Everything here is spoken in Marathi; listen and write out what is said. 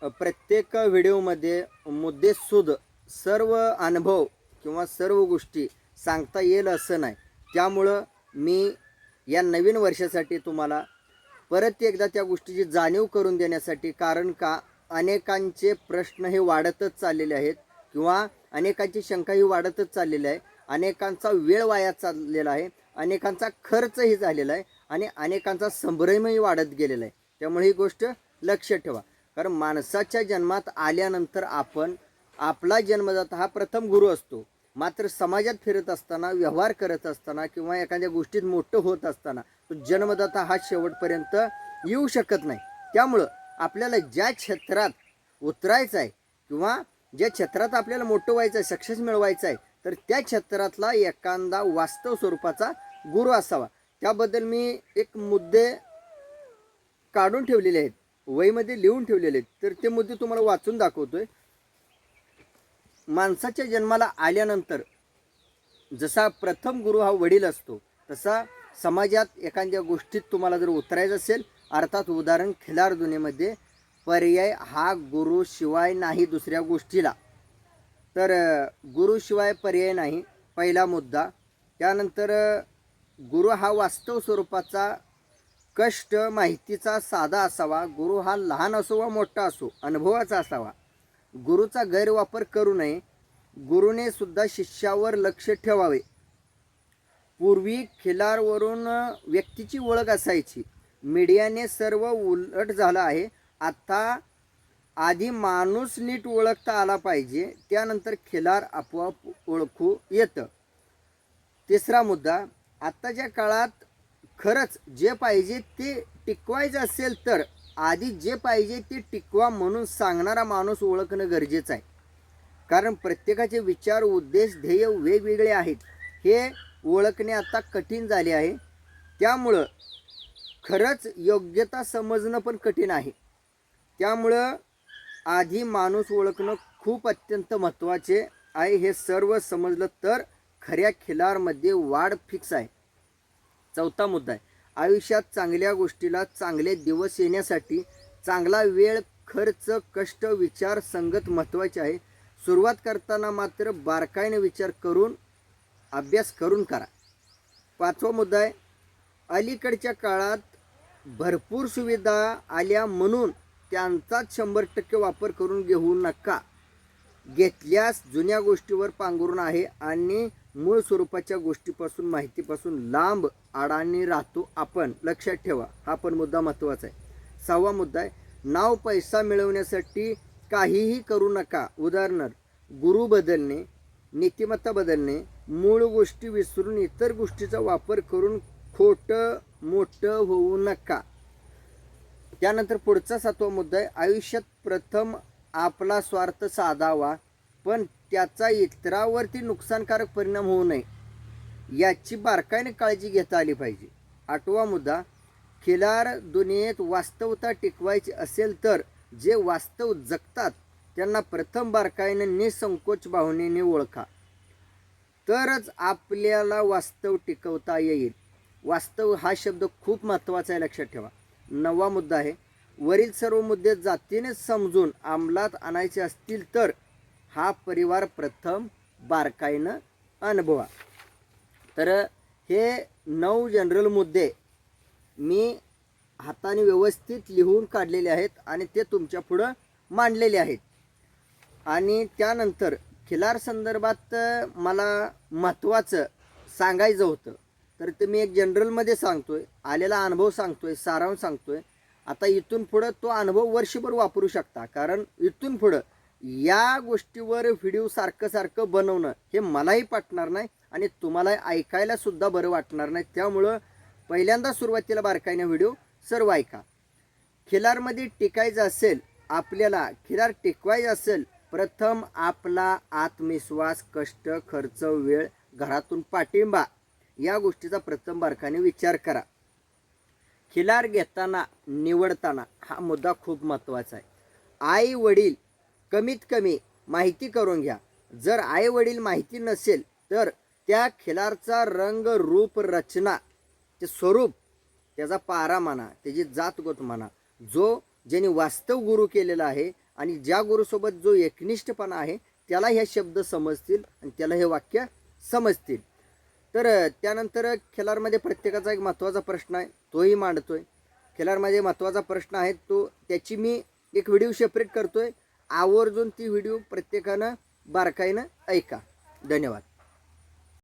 प्रत्येक व्हिडिओमध्ये मुद्देसूद सर्व अनुभव किंवा सर्व गोष्टी सांगता येईल असं नाही. त्यामुळं मी या नवीन वर्षासाठी तुम्हाला परत एकदा त्या गोष्टीची जाणीव करून देण्यासाठी, कारण का अनेकांचे प्रश्न हे वाढतच चाललेले आहेत किंवा अनेकांची शंका ही वाढतच चाललेली आहे. अनेकांचा वेळ वाया चाललेला आहे, अनेकांचा खर्चही झालेला आहे आणि अनेकांचा संभ्रमही वाढत गेलेला आहे. त्यामुळे ही गोष्ट लक्षात ठेवा. कारण माणसाच्या जन्मात आल्यानंतर आपण आपला जन्मदाता हा प्रथम गुरु असतो. मात्र समाजात फिरत असताना, व्यवहार करत असताना किंवा एखाद्या गोष्टीत मोठं होत असताना तो जन्मदाता हा शेवटपर्यंत येऊ शकत नाही. त्यामुळं आपल्याला ज्या क्षेत्रात उतरायचं आहे किंवा ज्या क्षेत्रात आपल्याला मोठं व्हायचं आहे, सक्सेस मिळवायचं आहे, तर त्या क्षेत्रातला एखादा वास्तव स्वरूपाचा गुरु असावा. त्याबद्दल मी एक मुद्दे काढून ठेवलेले आहेत, वहीमध्ये लिहून ठेवलेले आहेत. तर ते मुद्दे तुम्हाला वाचून दाखवतोय. माणसाच्या जन्माला आल्यानंतर जसा प्रथम गुरु हा वडील असतो, तसा समाजात एखाद्या गोष्टीत तुम्हाला जर उतरायचं असेल, अर्थात उदाहरण खिलार दुनियेमध्ये पर्याय हा गुरुशिवाय नाही दुसऱ्या गोष्टीला. तर गुरुशिवाय पर्याय नाही, पहिला मुद्दा. त्यानंतर गुरु हा वास्तव स्वरूपाचा, कष्ट माहितीचा साधा असावा. गुरु हा लहान असो वा मोठा असो, अनुभवाचा असावा. गुरुचा गैरवापर करू नये. गुरुने सुद्धा शिष्यावर लक्ष ठेवावे. पूर्वी खिलारवरून व्यक्तीची ओळख असायची, मीडियाने सर्व उलट झालं आहे. आता आधी माणूस नीट ओळखता आला पाहिजे, त्यानंतर खिलार आपोआप ओळखू येतं. तिसरा मुद्दा, आत्ताच्या काळात खरंच जे पाहिजे ते टिकवायचं असेल तर आधी जे पाहिजे ते टिकवा म्हणून सांगणारा माणूस ओळखणं गरजेचं आहे. कारण प्रत्येकाचे विचार, उद्देश, ध्येय वेगवेगळे आहेत. हे ओळखणे आता कठीण झाले आहे. त्यामुळं खरंच योग्यता समजणं पण कठीण आहे. त्यामुळं आधी माणूस ओळखणं खूप अत्यंत महत्त्वाचे आहे. हे सर्व समजलं तर खऱ्या खिलारमध्ये वाढ फिक्स आहे. चौथा मुद्दा आहे, आयुष्यात चांगल्या गोष्टीला चांगले दिवस येण्यासाठी चांगला वेळ, खर्च, कष्ट, विचार, संगत महत्त्वाचे आहे. सुरुवात करताना मात्र बारकाईने विचार करून, अभ्यास करून करा. पाचवा मुद्दा आहे, अलीकडच्या काळात भरपूर सुविधा आल्या म्हणून त्यांचाच 100% वापर करून घेऊ नका. घेतल्यास जुन्या गोष्टीवर पांघरून आहे आणि मूळ स्वरूपाच्या गोष्टीपासून, माहितीपासून लांब अडाणी राहतो आपण. लक्षात ठेवा, हा पण मुद्दा महत्त्वाचा आहे. सहावा मुद्दा आहे, नाव पैसा मिळवण्यासाठी काहीही करू नका. उदाहरणार्थ गुरु बदलणे, नीतिमत्ता बदलणे, मूळ गोष्टी विसरून इतर गोष्टीचा वापर करून खोटं मोठं होऊ नका. त्यानंतर पुढचा सातवा मुद्दा आहे, आयुष्यात प्रथम आपला स्वार्थ साधावा, पण त्याचा इतरावरती नुकसानकारक परिणाम होऊ नये याची बारकाईने काळजी घेता आली पाहिजे. आठवा मुद्दा, खिलार दुनियेत वास्तवता टिकवायची असेल तर जे वास्तव जगतात त्यांना प्रथम बारकाईने निसंकोच भावनेने ओळखा, तरच आपल्याला वास्तव टिकवता येईल. वास्तव हा शब्द खूप महत्त्वाचा आहे, लक्षात ठेवा. नववा मुद्दा आहे, वरील सर्व मुद्दे जातीने समजून अंमलात आणायचे असतील तर हा परिवार प्रथम बारकाईनं अनुभवा. तर हे 9 जनरल मुद्दे मी हाताने व्यवस्थित लिहून काढलेले आहेत आणि ते तुमच्या पुढं मांडलेले आहेत. आणि त्यानंतर खिलार संदर्भात मला महत्त्वाचं सांगायचं होतं, तर ते मी एक जनरलमध्ये सांगतोय, आलेला अनुभव सांगतोय, सारांश सांगतोय. आता इथून पुढं तो अनुभव वर्षभर वापरू शकता, कारण इथून पुढं या गोष्टीवर व्हिडिओ सारखं बनवणं हे मलाही पटणार नाही आणि तुम्हालाही ऐकायलासुद्धा बरं वाटणार नाही. त्यामुळं पहिल्यांदा सुरुवातीला बारकाईने व्हिडिओ सर्व ऐका. खिलारमध्ये टिकायचं असेल, आपल्याला खिलार टिकवायचं असेल, प्रथम आपला आत्मविश्वास, कष्ट, खर्च, वेळ, घरातून पाठिंबा या गोष्टीचा प्रथम बारकाईने विचार करा. खिलार घेताना, निवडताना हा मुद्दा खूप महत्त्वाचा आहे. आई वडील कमीत कमी माहिती करून घ्या. जर आई वडील माहिती नसेल तर त्या खिलारचा रंग, रूप, रचना, ते स्वरूप, त्याचा पारा म्हणा, त्याची जातगोत म्हणा, जो ज्यांनी वास्तव गुरु केलेला आहे आणि ज्या गुरुसोबत जो एकनिष्ठपणा आहे त्याला हे शब्द समजतील आणि त्याला हे वाक्य समजतील. तर त्यानंतर खिलारमध्ये प्रत्येकाचा एक महत्त्वाचा प्रश्न आहे, तोही मांडतोय. खिलारमध्ये महत्त्वाचा प्रश्न आहे तो त्याची मी एक व्हिडिओ सेपरेट करतोय. आवर्जून ती व्हिडिओ प्रत्येकानं बारकाईनं ऐका. धन्यवाद.